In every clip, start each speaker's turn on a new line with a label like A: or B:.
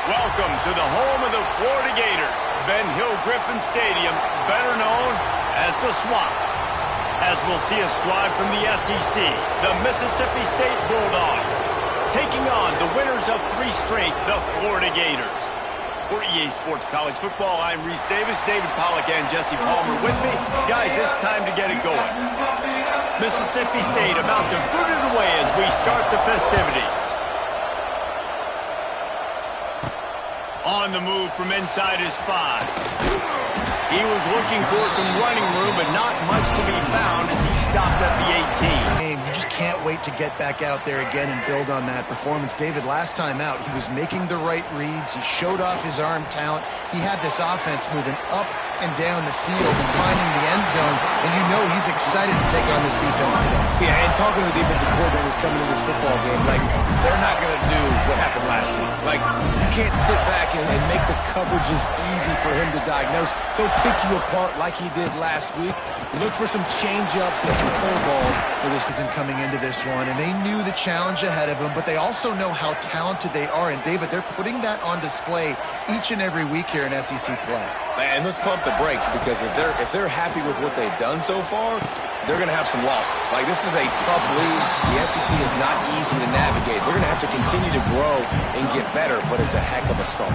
A: Welcome to the home of the Florida Gators, Ben Hill Griffin Stadium, better known as the Swamp. As we'll see a squad from the SEC, the Mississippi State Bulldogs, taking on the winners of 3 straight, the Florida Gators. For EA Sports College Football, I'm Reese Davis, David Pollack, and Jesse Palmer with me. Guys, it's time to get it going. Mississippi State about to boot it away as we start the festivities. On the move from inside his 5. He was looking for some running room, but not much to be found as he stopped at the 18.
B: You just can't wait to get back out there again and build on that performance. David, last time out, he was making the right reads. He showed off his arm talent. He had this offense moving up and down the field and finding the end zone, and you know he's excited to take on this defense today.
C: Yeah, and talking to the defensive coordinators coming to this football game, like, they're not going to do what happened last week. Like, you can't sit back and make the coverages easy for him to diagnose. He'll pick you apart like he did last week. Look for some change-ups and some curveballs for this season
B: coming into this one, and they knew the challenge ahead of them, but they also know how talented they are, and David, they're putting that on display each and every week here in SEC play.
C: And let's pump the brakes, because if they're happy with what they've done so far, they're going to have some losses. Like, this is a tough league. The SEC is not easy to navigate. They're going to have to continue to grow and get better, but it's a heck of a start.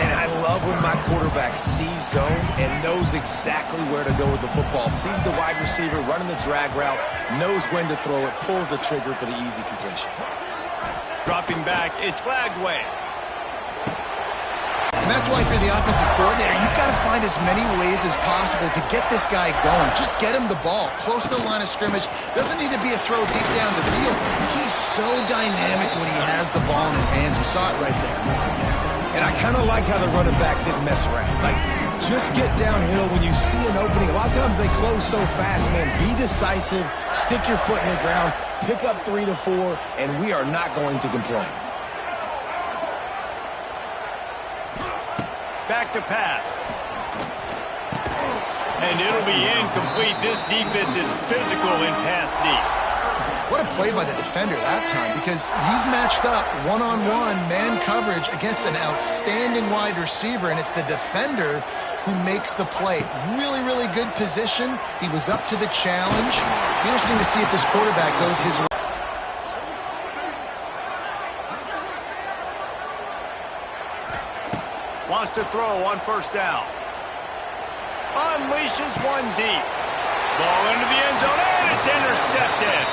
C: And I love when my quarterback sees zone and knows exactly where to go with the football. Sees the wide receiver running the drag route, knows when to throw it, pulls the trigger for the easy completion.
A: Dropping back, it's Flagway.
B: And that's why if you're the offensive coordinator, you've got to find as many ways as possible to get this guy going. Just get him the ball close to the line of scrimmage. Doesn't need to be a throw deep down the field. He's so dynamic when he has the ball in his hands. You saw it right there.
C: And I kind of like how the running back didn't mess around. Like, just get downhill when you see an opening. A lot of times they close so fast, man. Be decisive, stick your foot in the ground, pick up 3 to 4, and we are not going to complain.
A: Back to pass. And it'll be incomplete. This defense is physical in pass deep.
B: What a play by the defender that time, because he's matched up one-on-one man coverage against an outstanding wide receiver, and it's the defender who makes the play. Really, really good position. He was up to the challenge. Interesting to see if this quarterback goes his way.
A: Wants to throw on first down. Unleashes one deep. Ball into the end zone, and it's intercepted.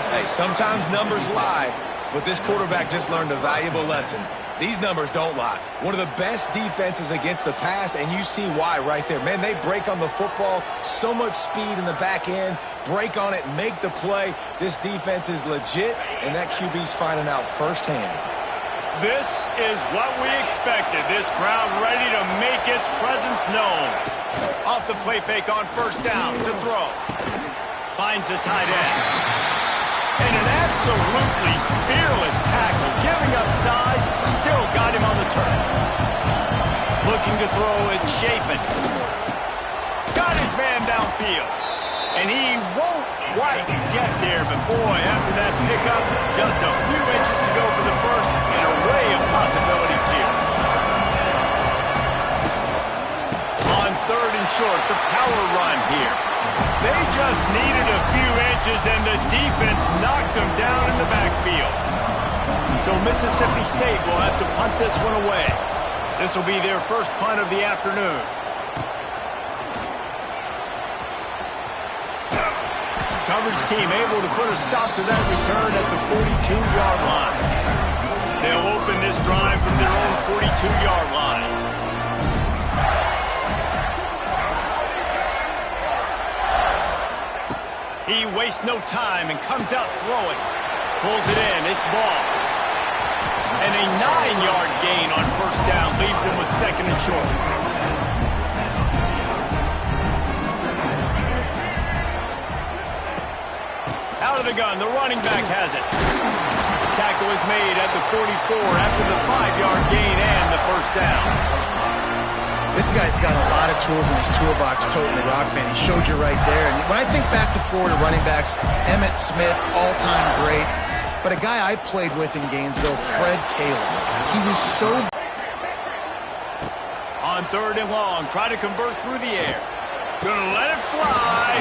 C: Hey, sometimes numbers lie, but this quarterback just learned a valuable lesson. These numbers don't lie. One of the best defenses against the pass, and you see why right there. Man, they break on the football, so much speed in the back end, break on it, make the play. This defense is legit, and that QB's finding out firsthand.
A: This is what we expected. This crowd ready to make its presence known. Off the play fake on first down to throw. Finds the tight end. And an absolutely fearless tackle, giving up size, still got him on the turn. Looking to throw, it's Chapin. Got his man downfield. And he won't quite get there, but boy, after that pickup, just a few inches to go for the first, and an array of possibilities here. On third and short, the power run here. They just needed a few inches, and the defense knocked them down in the backfield. So Mississippi State will have to punt this one away. This will be their first punt of the afternoon. Coverage team able to put a stop to that return at the 42-yard line. They'll open this drive from their own 42-yard line. He wastes no time and comes out throwing. Pulls it in. It's ball. And a 9-yard gain on first down leaves him with second and short. Out of the gun. The running back has it. Tackle is made at the 44 after the 5-yard gain and the first down.
B: This guy's got a lot of tools in his toolbox, toting the rock, man. He showed you right there. And when I think back to Florida running backs, Emmitt Smith, all-time great. but a guy I played with in Gainesville, Fred Taylor. He was so...
A: On 3rd and long, try to convert through the air. Gonna let it fly.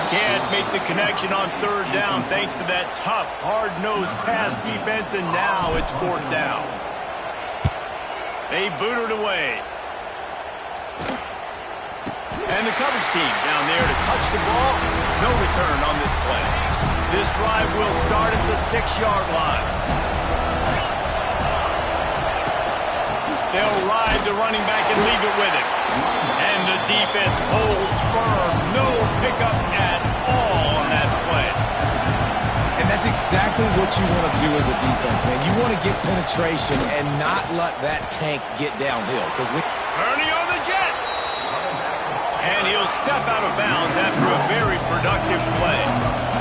A: Can't make the connection on 3rd down thanks to that tough, hard-nosed pass defense, and now it's 4th down. They boot it away. And the coverage team down there to touch the ball. No return on this play. This drive will start at the 6-yard line. They'll ride the running back and leave it with him. And the defense holds firm. No pickup at all on that play.
C: And that's exactly what you want to do as a defense, man. You want to get penetration and not let that tank get downhill.
A: Kearney on the Jets. And he'll step out of bounds after a very productive play.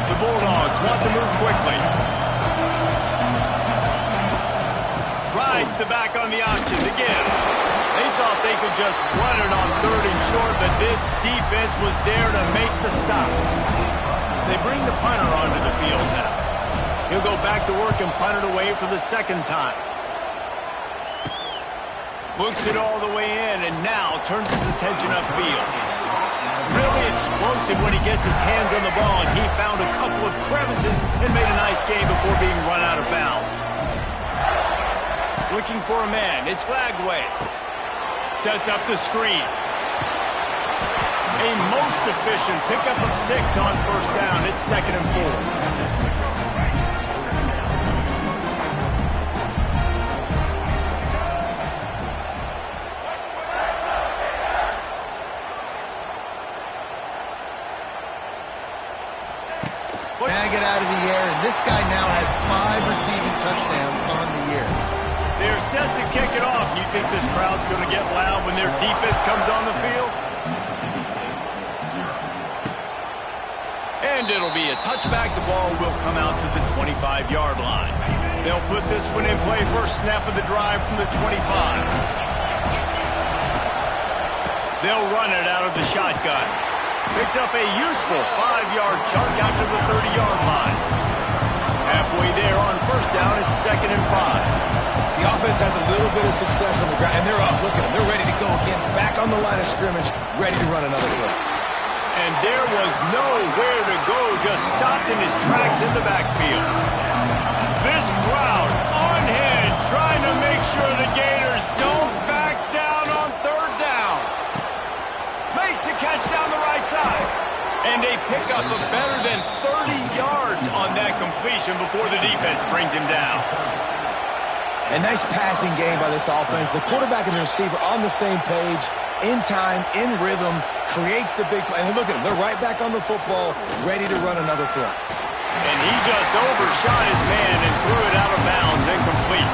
A: The Bulldogs want to move quickly. Rides the back on the option to give. They thought they could just run it on 3rd and short, but this defense was there to make the stop. They bring the punter onto the field now. He'll go back to work and punt it away for the 2nd time. Looks it all the way in and now turns his attention upfield. Really explosive when he gets his hands on the ball, and he found a couple of crevices and made a nice game before being run out of bounds. Looking for a man. It's Lagway. Sets up the screen. A most efficient pickup of 6 on 1st down. It's 2nd and 4.
B: Mag it out of the air, and this guy now has 5 receiving touchdowns on the year.
A: They're set to kick it off. You think this crowd's going to get loud when their defense comes on the field? And it'll be a touchback. The ball will come out to the 25-yard line. They'll put this one in play first snap of the drive from the 25. They'll run it out of the shotgun. Picks up a useful 5-yard chunk after the 30-yard line. Halfway there on 1st down, it's 2nd and 5.
C: The offense has a little bit of success on the ground, and they're up. Look at them. They're ready to go again. Back on the line of scrimmage, ready to run another play.
A: And there was nowhere to go, just stopped in his tracks in the backfield. This crowd unhinged, trying to make sure the Gators don't back down on 3rd down. Makes the catch down the right side. And they pick up a better than 30 yards on that completion before the defense brings him down.
C: A nice passing game by this offense. The quarterback and the receiver on the same page, in time, in rhythm, creates the big play. And look at them. They're right back on the football, ready to run another play.
A: And he just overshot his man and threw it out of bounds, incomplete.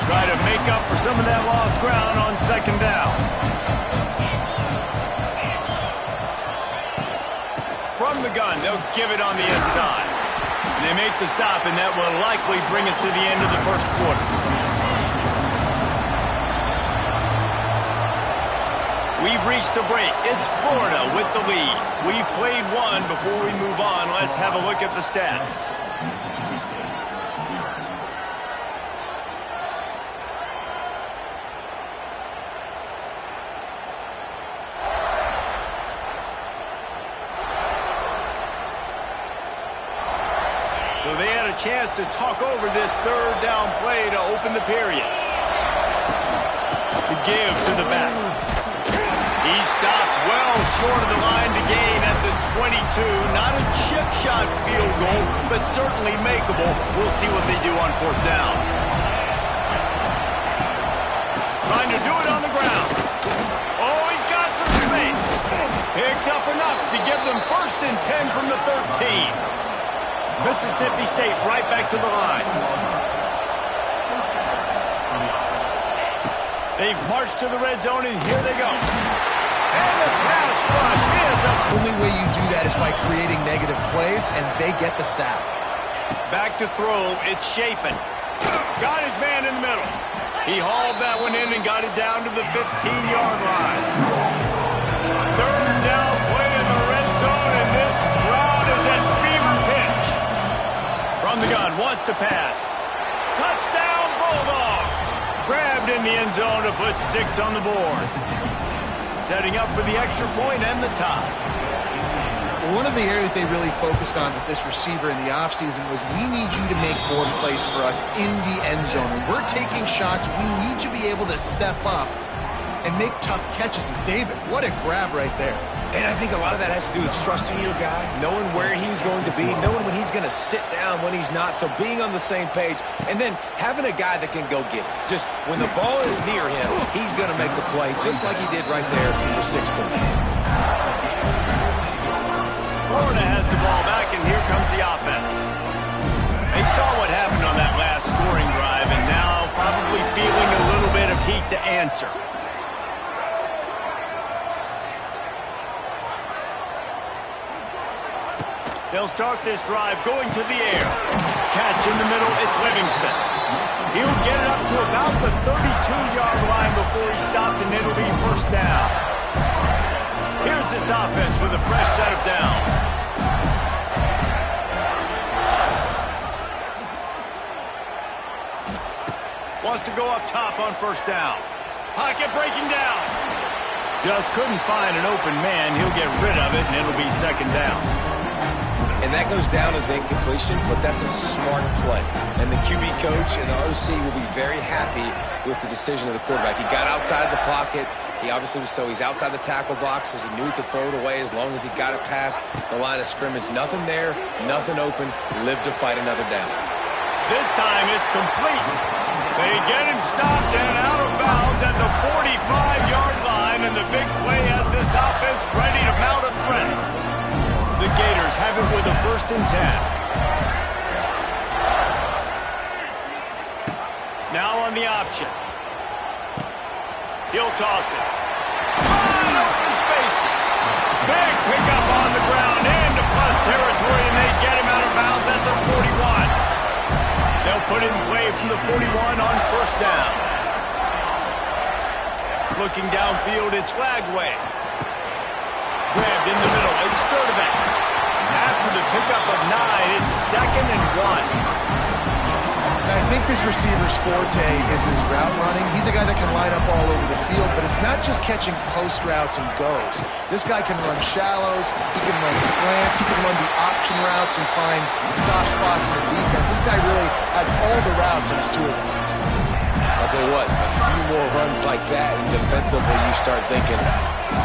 A: Try to make up for some of that lost ground on 2nd down. From the gun, they'll give it on the inside. And they make the stop, and that will likely bring us to the end of the 1st quarter. We've reached the break. It's Florida with the lead. We've played one. Before we move on, let's have a look at the stats. So they had a chance to talk over this 3rd down play to open the period. The give to the back. He stopped well short of the line to gain at the 22. Not a chip shot field goal, but certainly makeable. We'll see what they do on 4th down. Trying to do it on the ground. Oh, he's got some space. Picks up enough to give them 1st and 10 from the 13. Mississippi State right back to the line. They've marched to the red zone, and here they go. And the pass rush is up.
B: The only way you do that is by creating negative plays, and they get the sack.
A: Back to throw. It's Shapen. Got his man in the middle. He hauled that one in and got it down to the 15-yard line. 3rd down play in the red zone, and this crowd is at fever pitch. From the gun, 1 wants to pass. Touchdown, Bulldogs! Grabbed in the end zone to put 6 on the board. Setting up for the extra point and the tie.
B: One of the areas they really focused on with this receiver in the offseason was we need you to make more plays for us in the end zone. When we're taking shots, we need you to be able to step up and make tough catches. And David, what a grab right there.
C: And I think a lot of that has to do with trusting your guy, knowing where he's going to be, knowing when he's going to sit down, when he's not, so being on the same page, and then having a guy that can go get it. Just when the ball is near him, he's going to make the play, just like he did right there for 6 points.
A: Florida has the ball back, and here comes the offense. They saw what happened on that last scoring drive, and now probably feeling a little bit of heat to answer. They'll start this drive going to the air. Catch in the middle, it's Livingston. He'll get it up to about the 32-yard line before he's stopped, and it'll be first down. Here's this offense with a fresh set of downs. Wants to go up top on first down. Pocket breaking down. Just couldn't find an open man. He'll get rid of it, and it'll be second down.
C: And that goes down as incompletion, but that's a smart play. And the QB coach and the OC will be very happy with the decision of the quarterback. He got outside the pocket. He obviously was he's outside the tackle box as he knew he could throw it away as long as he got it past the line of scrimmage. Nothing there, nothing open. Live to fight another down.
A: This time it's complete. They get him stopped and out of bounds at the 45-yard line, and the big play has this offense ready to mount a threat. The Gators have it with a 1st and 10. Now on the option. He'll toss it. Wide open spaces. Big pickup on the ground into plus territory, and they get him out of bounds at the 41. They'll put it in play from the 41 on first down. Looking downfield, it's Lagway. Grabbed in the middle, it's Sturdivant. After the pickup of 9, it's 2nd and 1.
B: I think this receiver's forte is his route running. He's a guy that can line up all over the field, but it's not just catching post routes and goes. This guy can run shallows, he can run slants, he can run the option routes and find soft spots in the defense. This guy really has all the routes in his toolbox.
C: I'll tell you what, a few more runs like that, and defensively you start thinking,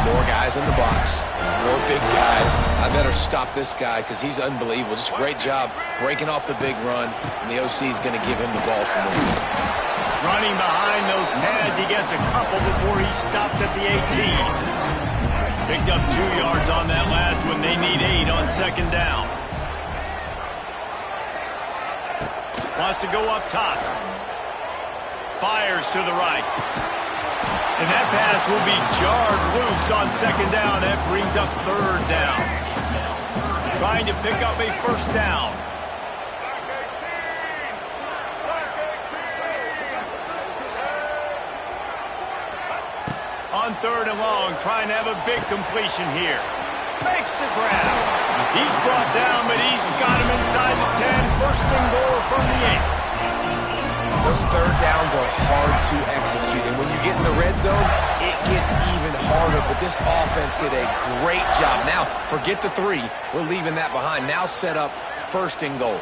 C: more guys in the box, more big guys. I better stop this guy because he's unbelievable. Just a great job breaking off the big run, and the OC is going to give him the ball some more.
A: Running behind those pads, he gets a couple before he stopped at the 18. Picked up 2 yards on that last one. They need 8 on second down. Wants to go up top. Fires to the right. And that pass will be jarred loose on second down. That brings up third down. Trying to pick up a first down. On 3rd and long, trying to have a big completion here. Makes the grab. He's brought down, but he's got him inside the 10. First and goal from the 8.
C: Those third downs are hard to execute, and when you get in the red zone, it gets even harder, but this offense did a great job. Now, forget the 3. We're leaving that behind. Now set up 1st and goal.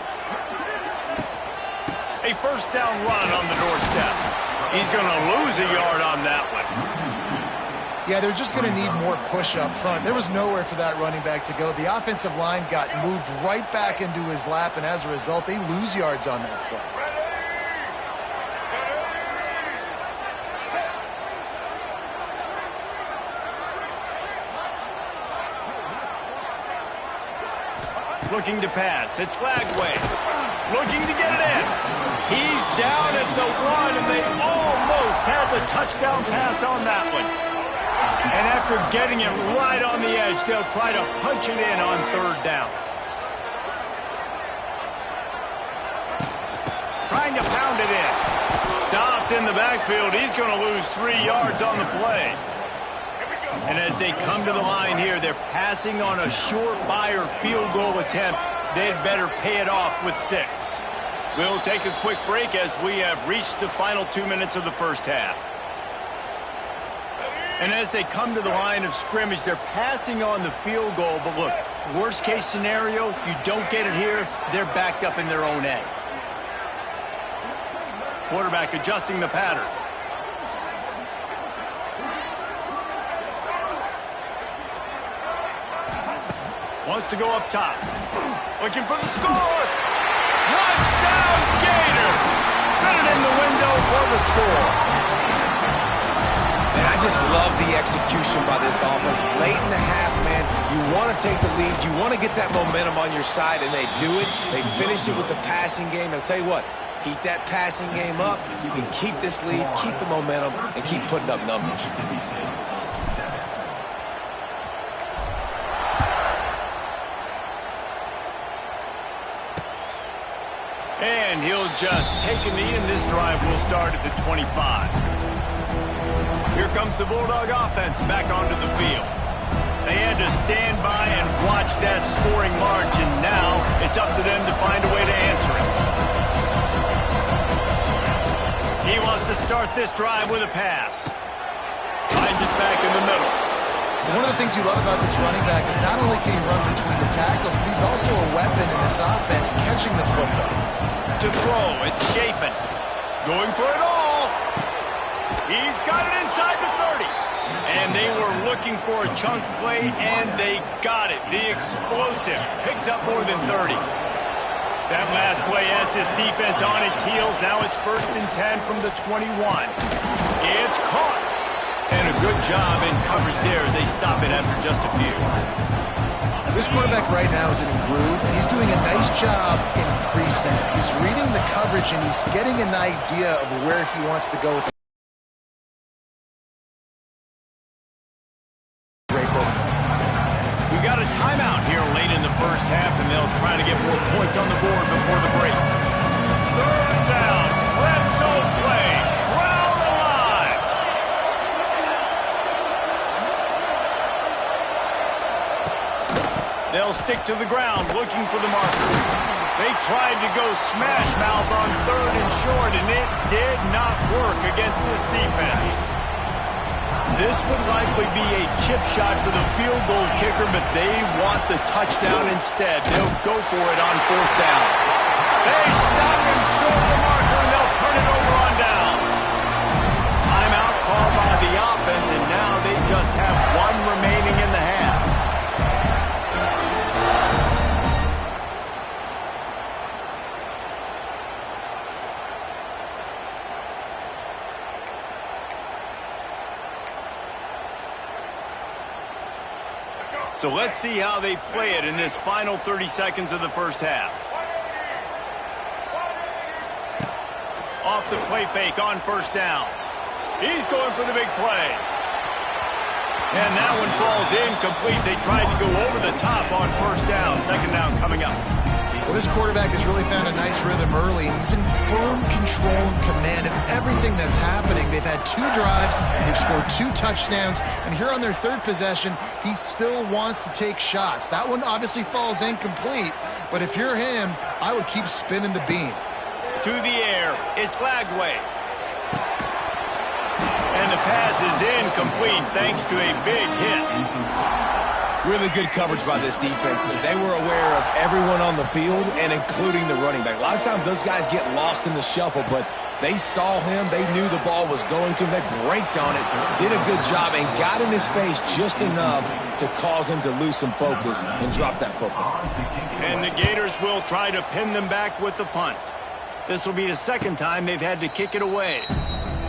A: A first down run on the doorstep. He's going to lose a yard on that one.
B: Yeah, they're just going to need more push up front. There was nowhere for that running back to go. The offensive line got moved right back into his lap, and as a result, they lose yards on that play.
A: Looking to pass. It's Lagway. Looking to get it in. He's down at the 1, and they almost had the touchdown pass on that one. And after getting it right on the edge, they'll try to punch it in on 3rd down. Trying to pound it in. Stopped in the backfield. He's going to lose 3 yards on the play. And as they come to the line here, they're passing on a surefire field goal attempt. They'd better pay it off with 6. We'll take a quick break as we have reached the final 2 minutes of the first half. And as they come to the line of scrimmage, they're passing on the field goal. But look, worst case scenario, you don't get it here, they're backed up in their own end. Quarterback adjusting the pattern. Wants to go up top. Looking for the score. Touchdown, Gators! Fit it in the window for the score.
C: Man, I just love the execution by this offense. Late in the half, man, you want to take the lead. You want to get that momentum on your side, and they do it. They finish it with the passing game. And I'll tell you what, keep that passing game up. You can keep this lead, keep the momentum, and keep putting up numbers.
A: And he'll just take a knee, and this drive will start at the 25. Here comes the Bulldog offense back onto the field. They had to stand by and watch that scoring march, and now it's up to them to find a way to answer it. He wants to start this drive with a pass. Finds us back in the middle.
B: One of the things you love about this running back is not only can he run between the tackles, but he's also a weapon in this offense, catching the football.
A: To throw, it's Chapin. Going for it all. He's got it inside the 30. And they were looking for a chunk play, and they got it. The explosive picks up more than 30. That last play has this defense on its heels. Now it's 1st and 10 from the 21. It's caught. And a good job in coverage there as they stop it after just a few.
B: This quarterback right now is in a groove, and he's doing a nice job in pre-snap. He's reading the coverage, and he's getting an idea of where he wants to go with the
A: We got a timeout here late in the first half, and they'll try to get more points on the board before the break. 3rd down, red zone play, crowd alive. They'll stick to the ground looking for the marker. They tried to go smash mouth on 3rd and short, and it did not work against this defense. This would likely be a chip shot for the field goal kicker, but they want the touchdown instead. They'll go for it on 4th down. They stop him short of the marker, and they'll turn it over on downs. Timeout called by the offense, and now they just have one remaining in the half. So let's see how they play it in this final 30 seconds of the first half. Off the play fake on 1st down. He's going for the big play. And that one falls incomplete. They tried to go over the top on 1st down. 2nd down coming up.
B: Well, this quarterback has really found a nice rhythm early. He's in firm control and command of everything that's happening. They've had 2 drives. They've scored 2 touchdowns. And here on their 3rd possession, he still wants to take shots. That one obviously falls incomplete. But if you're him, I would keep spinning the beam.
A: To the air, it's Lagway. And the pass is incomplete thanks to a big hit.
C: Really good coverage by this defense. They were aware of everyone on the field, and including the running back. A lot of times those guys get lost in the shuffle, but they saw him. They knew the ball was going to him. They braked on it, did a good job, and got in his face just enough to cause him to lose some focus and drop that football.
A: And the Gators will try to pin them back with the punt. This will be the 2nd time they've had to kick it away.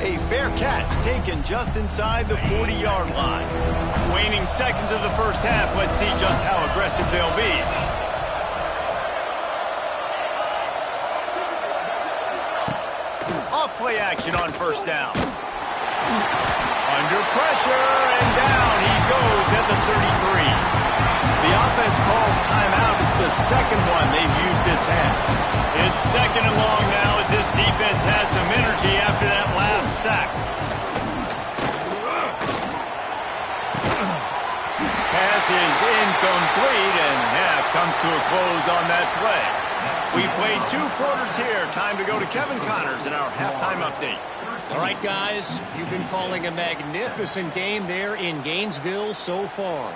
A: A fair catch taken just inside the 40-yard line. Waning seconds of the first half. Let's see just how aggressive they'll be. Off play action on 1st down. Under pressure, and down he goes at the 33. The offense calls timeout. It's the 2nd one they've used this half. It's 2nd and long now as this defense has some energy after that last sack. Pass is incomplete, and half comes to a close on that play. We've played 2 quarters here. Time to go to Kevin Connors in our halftime update.
D: All right, guys, you've been calling a magnificent game there in Gainesville so far.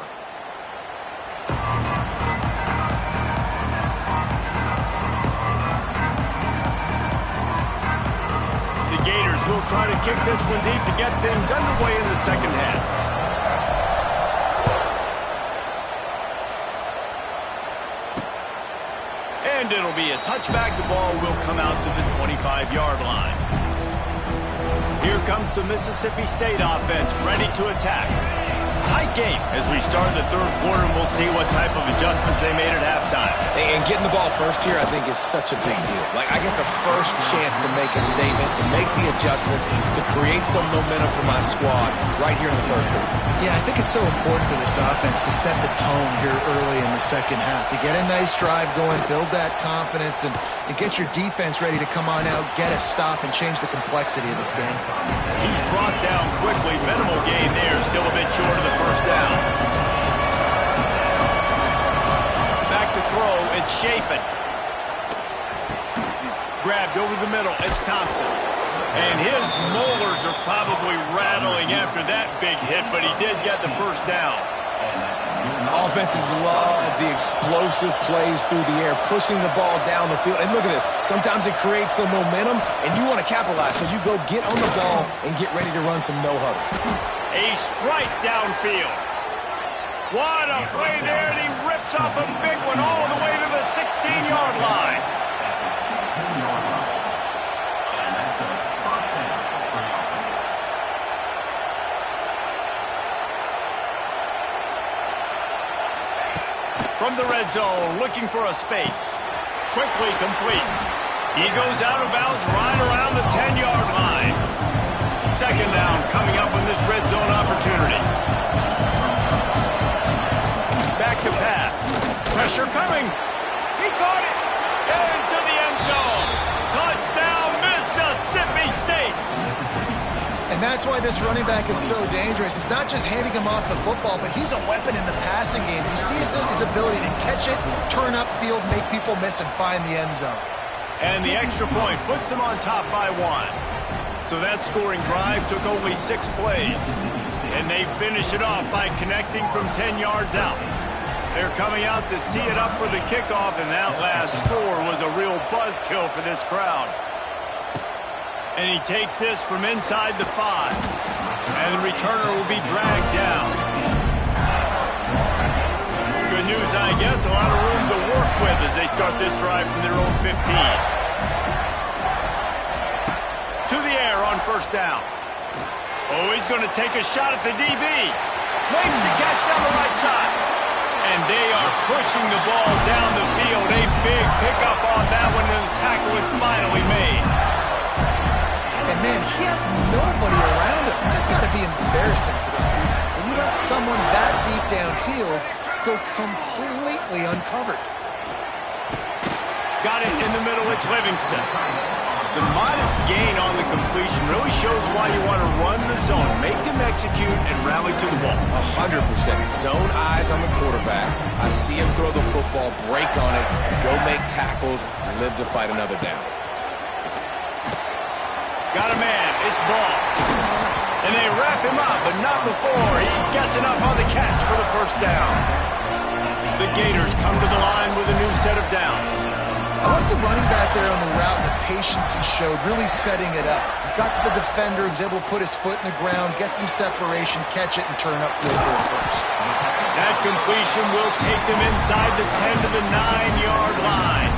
A: The Gators will try to kick this one deep to get things underway in the second half. And it'll be a touchback. The ball will come out to the 25-yard line. Here comes the Mississippi State offense ready to attack. Tight game as we start the third quarter, and we'll see what type of adjustments they made at halftime.
C: And getting the ball first here, I think, is such a big deal. Like, I get the first chance to make a statement, to make the adjustments, to create some momentum for my squad right here in the third quarter.
B: Yeah, I think it's so important for this offense to set the tone here early in the second half, to get a nice drive going, build that confidence, and get your defense ready to come on out, get a stop, and change the complexity of this game.
A: He's brought down quickly. Minimal gain there, still a bit short of the first down. Back to throw, it's Chapin. Grabbed over the middle, it's Thompson. And his molars are probably rattling after that big hit, but he did get the first down.
C: Offenses love the explosive plays through the air, pushing the ball down the field. And look at this. Sometimes it creates some momentum, and you want to capitalize. So you go get on the ball and get ready to run some no-huddle.
A: A strike downfield. What a play there, and he rips off a big one all the way to the 16-yard line. From the red zone, looking for a space. Quickly complete. He goes out of bounds right around the 10-yard line. Second down coming up in this red zone opportunity. Back to pass. Pressure coming. He caught it. Into the end zone. Touchdown, Mississippi State.
B: And that's why this running back is so dangerous. It's not just handing him off the football, but he's a weapon in the passing game. You see his ability to catch it, turn upfield, make people miss, and find the end zone.
A: And the extra point puts them on top by 1. So that scoring drive took only 6 plays. And they finish it off by connecting from 10 yards out. They're coming out to tee it up for the kickoff, and that last score was a real buzzkill for this crowd. And he takes this from inside the 5. And the returner will be dragged down. Good news, I guess. A lot of room to work with as they start this drive from their own 15. To the air on first down. Oh, he's going to take a shot at the DB. Makes the catch down the right side. And they are pushing the ball down the field. A big pickup on that one, and the tackle is finally made.
B: And, man, he had nobody around him. That has got to be embarrassing for this defense. When you let someone that deep downfield go completely uncovered.
A: Got it in the middle. It's Livingston. The modest gain on the completion really shows why you want to run the zone. Make them execute and rally to the ball.
C: 100%. Zone eyes on the quarterback. I see him throw the football, break on it, go make tackles, live to fight another down.
A: Got a man. It's Ball. And they wrap him up, but not before he gets enough on the catch for the first down. The Gators come to the line with a new set of downs.
B: I like the running back there on the route and the patience he showed, really setting it up. He got to the defender, he was able to put his foot in the ground, get some separation, catch it, and turn upfield for the first.
A: That completion will take them inside the 10 to the 9-yard line.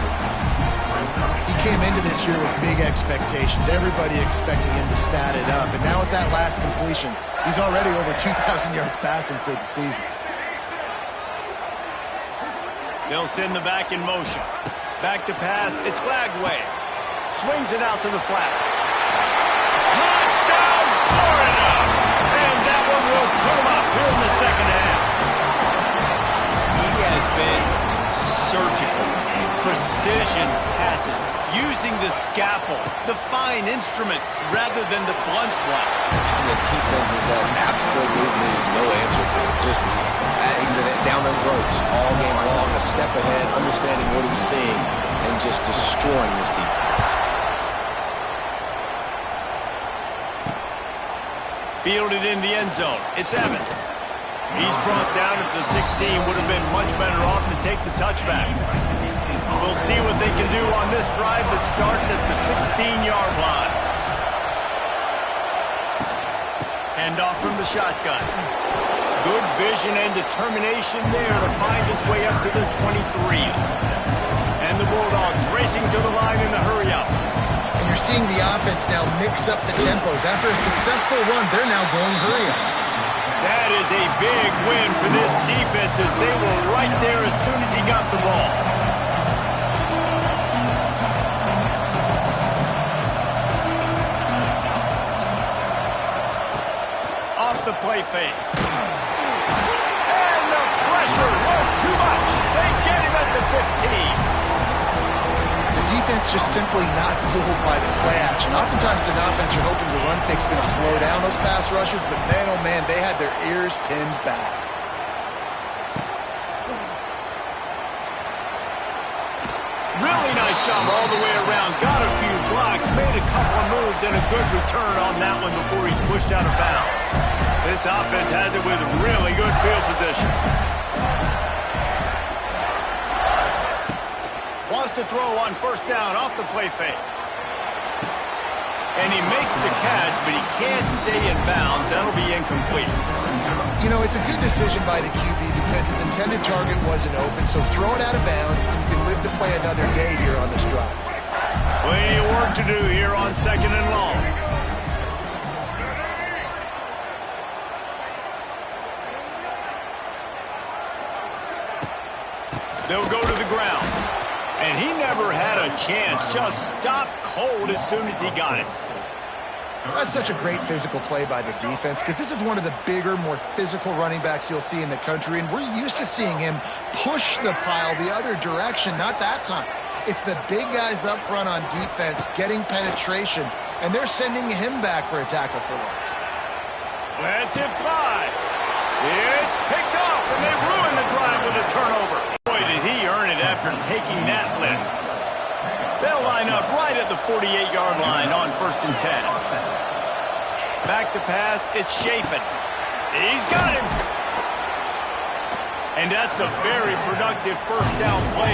B: He came into this year with big expectations. Everybody expecting him to stat it up. And now with that last completion, he's already over 2,000 yards passing for the season.
A: They'll send the back in motion. Back to pass. It's Lagway. Swings it out to the flat. Touchdown, Florida! And that one will put him up here in the second half. He has been surgical. Precision passes. Using the scalpel, the fine instrument, rather than the blunt one.
C: And the defense has had absolutely no answer for it. Just, he's been down their throats all game long, a step ahead, understanding what he's seeing. and just destroying this defense.
A: Fielded in the end zone. It's Evans. He's brought down at the 16. Would have been much better off to take the touchback. We'll see what they can do on this drive that starts at the 16-yard line. Handoff from the shotgun. Good vision and determination there to find his way up to the 23. And the Bulldogs racing to the line in the hurry-up.
B: And you're seeing the offense now mix up the tempos. After a successful run, they're now going hurry-up.
A: That is a big win for this defense as they were right there as soon as he got the ball. Off the play fake. And the pressure was too much. They get him at the 15.
B: The defense just simply not fooled by the play action. Oftentimes an offense, you're hoping the run fake's going to slow down those pass rushers, but man, oh man, they had their ears pinned back.
A: Really nice job all the way around. Got a few blocks, made a couple of moves, and a good return on that one before he's pushed out of bounds. This offense has it with really good field position. Wants to throw on first down off the play fake. And he makes the catch, but he can't stay in bounds. That'll be incomplete.
B: You know, it's a good decision by the QB because his intended target wasn't open, so throw it out of bounds, and you can live to play another day here on this drive.
A: Plenty of work to do here on 2nd and long. They'll go to the ground. And he never had a chance. Just stopped cold as soon as he got it.
B: That's such a great physical play by the defense because this is one of the bigger, more physical running backs you'll see in the country, and we're used to seeing him push the pile the other direction. Not that time. It's the big guys up front on defense getting penetration, and they're sending him back for a tackle for loss.
A: Let's it fly. It's picked off, and they ruin the drive with a turnover. Boy, did he earn it after taking that lift. They'll line up right at the 48-yard line on 1st and 10. Back to pass, it's Shapen. He's got him. And that's a very productive first down play.